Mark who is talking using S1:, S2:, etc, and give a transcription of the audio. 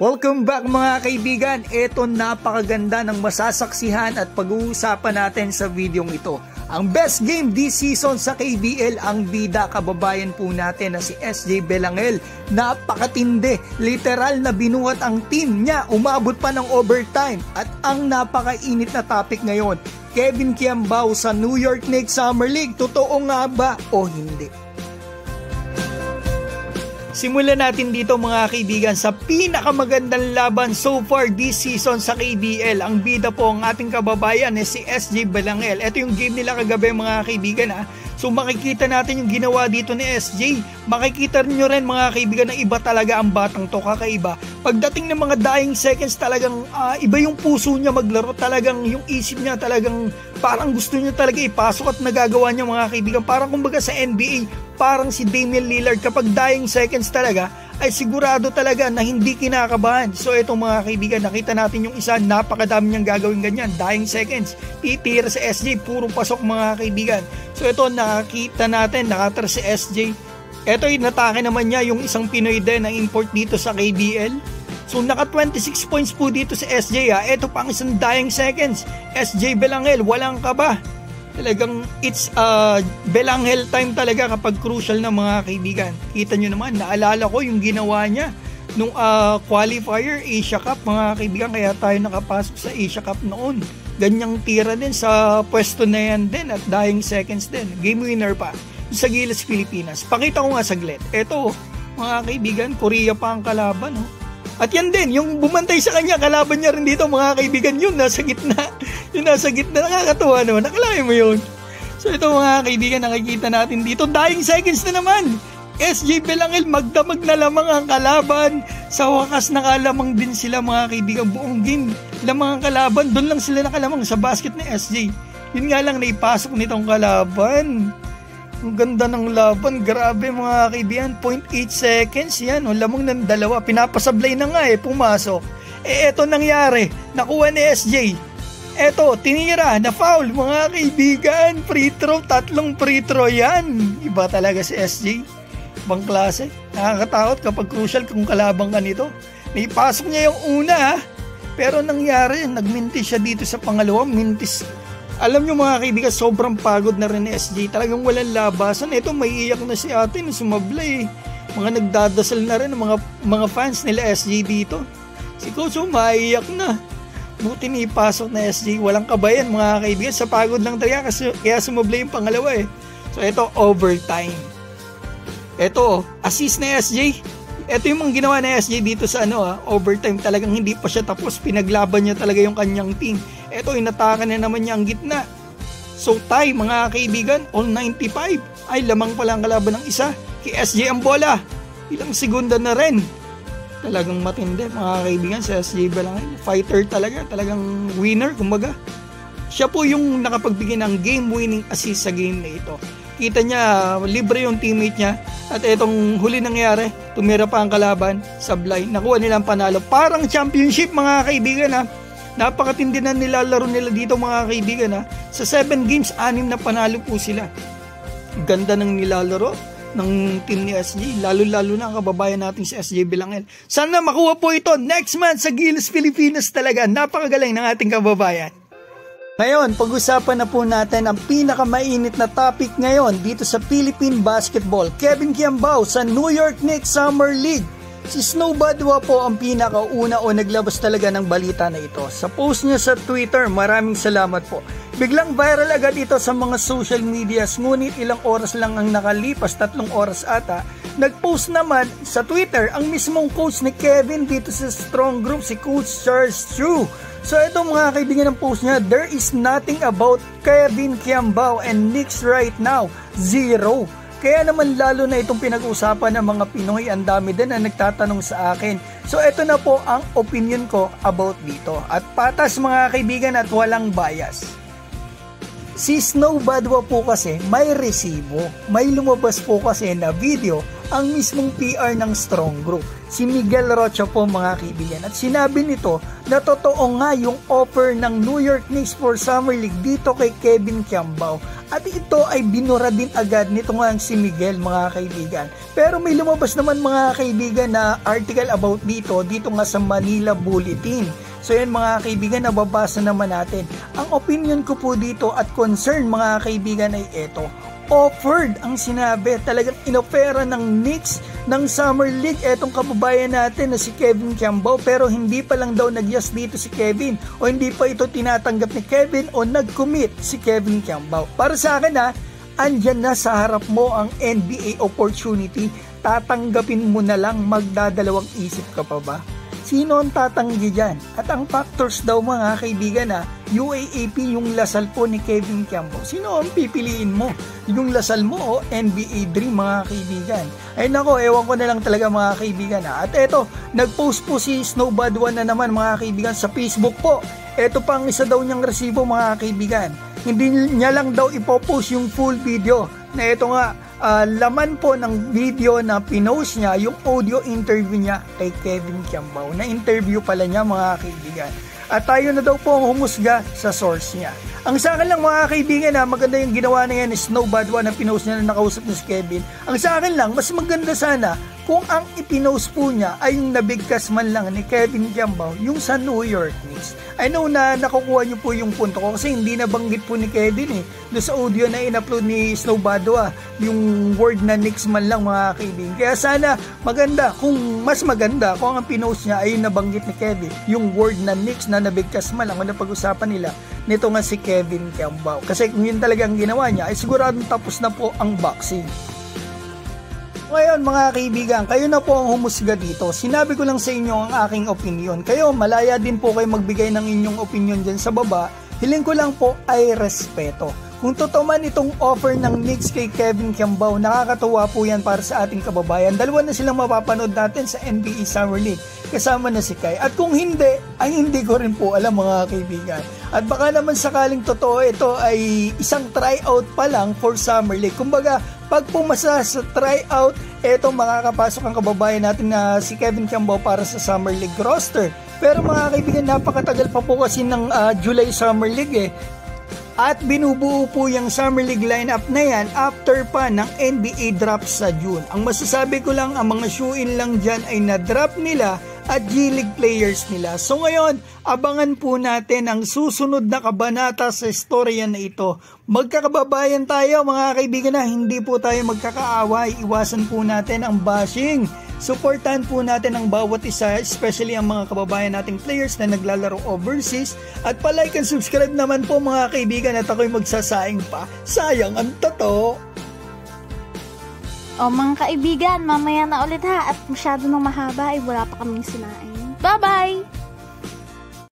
S1: Welcome back mga kaibigan. Ito napakaganda ng masasaksihan at pag-uusapan natin sa videong ito. Ang best game this season sa KBL, ang bida kababayan po natin na si SJ Belangel. Napakatindi, literal na binuhat ang team niya, umabot pa ng overtime. At ang napakainit na topic ngayon, Kevin Kiambao sa New York Knicks Summer League. Totoo nga ba o hindi? Simulan natin dito mga kaibigan sa pinakamagandang laban so far this season sa KBL. Ang bida po ang ating kababayan si SJ Belangel. Ito yung game nila kagabi mga kaibigan ha. So makikita natin yung ginawa dito ni SJ. Makikita nyo rin mga kaibigan na iba talaga ang batang to, kakaiba. Pagdating ng mga dying seconds talagang iba yung puso niya maglaro. Talagang yung isip niya talagang parang gusto niya talaga ipasok at nagagawa niya mga kaibigan. Parang kumbaga sa NBA, parang si Damian Lillard kapag dying seconds talaga ay sigurado talaga na hindi kinakabahan. So itong mga kaibigan, nakita natin yung isa, napakadami niyang gagawin ganyan, dying seconds, titira sa SJ, puro pasok mga kaibigan. So ito nakita natin, nakatira si SJ. Ito inatake naman niya yung isang Pinoy din na import dito sa KBL. So naka 26 points po dito si SJ ha. Ito pang isang dying seconds, SJ Belangel, walang kaba. Talagang it's Belangel time talaga kapag crucial na mga kaibigan. Kita nyo naman, naalala ko yung ginawa niya nung qualifier Asia Cup mga kaibigan, kaya tayo nakapasok sa Asia Cup noon. Ganyang tira din sa pwesto na yan din at dying seconds din. Game winner pa sa Gilas Pilipinas. Pakita ko nga saglit. Eto mga kaibigan, Korea pa ang kalaban. At yan din, yung bumantay sa kanya, kalaban niya rin dito mga kaibigan, yun nasa gitna. Yung nasa gitna, nakakatuwa naman, nakalain mo yun. So ito mga kaibigan, nakikita natin dito, dying seconds na naman. SJ Belangel, magdamag na lamang ang kalaban. Sa wakas nakalamang din sila mga kaibigan, buong game. Lamang ang kalaban, doon lang sila nakalamang sa basket ni SJ. Yun nga lang, naipasok nitong kalaban. Ang ganda ng laban, grabe mga kaibigan, 0.8 seconds yan, lamang ng dalawa, pinapasablay na nga pumasok. Eto nangyari, nakuha ni SJ. Eto, tinira, na foul mga kaibigan, free throw, 3 free throw yan. Iba talaga si SJ, ibang klase, nakakatakot kapag crucial kung kalabang ka nito. Naipasok niya yung una pero nangyari, nagmintis siya dito sa pangalawa, mintis. Alam nyo mga kaibigan, sobrang pagod na rin ni SJ. Talagang walang labasan. Ito, may iyak na si ate na sumablay. Mga nagdadasal na rin mga fans nila SJ dito. Si Coach maiyak na. Buti na ipasok na SJ. Walang kabayan mga kaibigan. Sa pagod lang talaga kaya sumablay yung pangalawa So ito, overtime. Ito, assist na SJ. Ito yung mga ginawa na SJ dito sa overtime. Talagang hindi pa siya tapos. Pinaglaban niya talaga yung kanyang team. Ito, inatakan na naman niya ang gitna. So tie mga kaibigan, all 95. Ay, lamang pala ang kalaban ng isa. Kay SJ ang bola. Ilang segunda na rin. Talagang matindi mga kaibigan sa SJ Belangel. Fighter talaga. Talagang winner kumbaga. Siya po yung nakapagbigay ng game-winning assist sa game na ito. Kita niya, libre yung teammate niya. At itong huli nangyari, tumira pa ang kalaban, sablay. Nakuha nilang panalo. Parang championship mga kaibigan ha. Napakatindi na nilalaro nila dito mga kaibigan ha. Sa 7 games, 6 na panalo po sila. Ganda ng nilalaro ng team ni SJ. Lalo-lalo na ang kababayan natin si SJ Belangel. Sana makuha po ito next month sa Gilas Pilipinas talaga. Napakagaling ng ating kababayan. Ngayon, pag-usapan na po natin ang pinakamainit na topic ngayon dito sa Philippine Basketball. Kevin Kiambao sa New York Knicks Summer League. Si Snow Badwa po ang pinakauna o naglabas talaga ng balita na ito. Sa post niya sa Twitter, maraming salamat po. Biglang viral agad ito sa mga social medias, ngunit ilang oras lang ang nakalipas, 3 oras ata. Nag-post naman sa Twitter ang mismong coach ni Kevin dito sa Strong Group, si Coach Charles Chu. So ito mga kaibigan ng post niya, there is nothing about Kevin Kiambao and Knicks right now, 0. Kaya naman lalo na itong pinag-usapan ng mga Pinoy, ang dami din na nagtatanong sa akin. So ito na po ang opinion ko about dito. At patas mga kaibigan at walang bias. Si Snow Badwa po kasi may resibo. May lumabas po kasi na video ang mismong PR ng Strong Group, si Miguel Rocha po mga kaibigan. At sinabi nito na totoo nga yung offer ng New York Knicks for Summer League dito kay Kevin Kiambao. At ito ay binura din agad nito nga si Miguel mga kaibigan. Pero may lumabas naman mga kaibigan na article about dito nga sa Manila Bulletin. So yan mga kaibigan, nababasa naman natin. Ang opinion ko po dito at concern mga kaibigan ay ito. Offered ang sinabi, talagang inopera ng Knicks ng Summer League etong kababayan natin na si Kevin Kiambao, pero hindi pa lang daw nag-yes dito si Kevin o hindi pa ito tinatanggap ni Kevin o nag-commit si Kevin Kiambao. Para sa akin andyan na sa harap mo ang NBA opportunity, tatanggapin mo na lang, magdadalawang isip ka pa ba? Sino ang tatanggi dyan? At ang factors daw mga kaibigan UAAP yung lasal po ni Kevin Kiambao. Sino ang pipiliin mo? Yung lasal mo o NBA Dream mga kaibigan? Ay nako, ewan ko na lang talaga mga kaibigan At eto, nag-post po si Snowbad1 na naman mga kaibigan sa Facebook po. Eto pang isa daw niyang resibo mga kaibigan. Hindi niya lang daw ipopost yung full video. Na eto nga, laman po ng video na pinost niya yung audio interview niya kay Kevin Kiambao. Na interview pala niya mga kaibigan. At tayo na daw po ang humusga sa source niya. Ang sa akin lang mga kaibigan maganda yung ginawa na yan ni Snowbad1 na pinost niya na nakausap ni si Kevin. Ang sa akin lang, mas maganda sana kung ang ipinost po niya ay yung nabigkas man lang ni Kevin Kiambao, yung sa New York Knicks. I know na nakukuha niyo po yung punto ko kasi hindi nabanggit po ni Kevin doon sa audio na in-upload ni Snowbad1 yung word na Knicks man lang mga kaibigan. Kaya sana mas maganda kung ang pinost niya ay nabanggit ni Kevin yung word na Knicks na nabigkas man lang o napag-usapan nila nito nga si Kevin Kiambao. Kasi kung yun talagang ginawa niya ay siguradong tapos na po ang boxing. Ngayon mga kaibigan, kayo na po ang humusga dito. Sinabi ko lang sa inyo ang aking opinion. Kayo, malaya din po kayo magbigay ng inyong opinion dyan sa baba. Hiling ko lang po ay respeto. Kung totoo man itong offer ng Knicks kay Kevin Kiambao, nakakatuwa po yan para sa ating kababayan. Dalawa na silang mapapanood natin sa NBA Summer League. Kasama na si Kai. At kung hindi, ay hindi ko rin po alam mga kaibigan. At baka naman sakaling totoo ito ay isang tryout pa lang for Summer League. Kumbaga, pag pumasa sa tryout, eto makakapasok ang kababayan natin na si Kevin Kiambao para sa Summer League roster. Pero mga kaibigan, napakatagal pa po kasi ng July Summer League At binubuo po yung Summer League lineup na yan after pa ng NBA draft sa June. Ang masasabi ko lang, ang mga shoe-in lang dyan ay na-draft nila at G-League players nila. So ngayon, abangan po natin ang susunod na kabanata sa istorya na ito. Magkakababayan tayo mga kaibigan hindi po tayo magkakaaway. Iwasan po natin ang bashing. Suportahan po natin ang bawat isa, especially ang mga kababayan nating players na naglalaro overseas. At palike and subscribe naman po mga kaibigan at ako'y magsasaing pa. Sayang ang tato!
S2: O mga kaibigan, mamaya na ulit at masyado nang mahaba ay wala pa kaming sinain. Bye-bye!